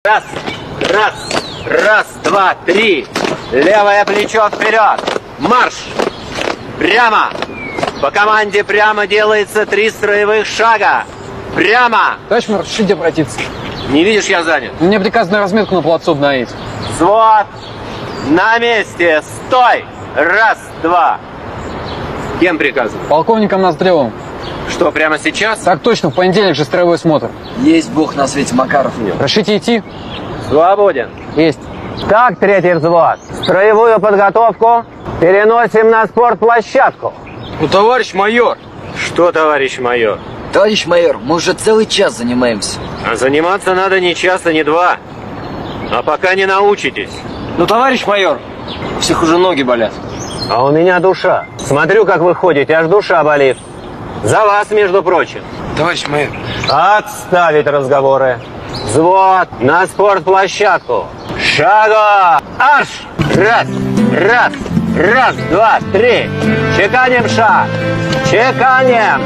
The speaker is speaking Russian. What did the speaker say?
Раз, раз, раз, два, три. Левое плечо вперед. Марш. Прямо. По команде прямо делается 3 строевых шага. Прямо. Товарищ майор, разрешите обратиться? Не видишь, я занят. Мне приказано разметку на плацу обновить. Взвод. На месте. Стой. Раз, два. Кем приказано? Полковником Ноздревым. Что, прямо сейчас? Так точно, в понедельник же строевой смотр. Есть Бог на свете, Макаров. Разрешите идти? Свободен. Есть. Так, третий взвод. Строевую подготовку переносим на спортплощадку. Ну, товарищ майор. Что, товарищ майор? Товарищ майор, мы уже целый час занимаемся. А заниматься надо не час и не два. А пока не научитесь. Ну, товарищ майор, у всех уже ноги болят. А у меня душа. Смотрю, как вы ходите, аж душа болит. За вас, между прочим. Товарищ майор. Отставить разговоры. Взвод на спортплощадку. Шагом! Аж! Раз, раз, раз, два, три. Чеканим шаг. Чеканим.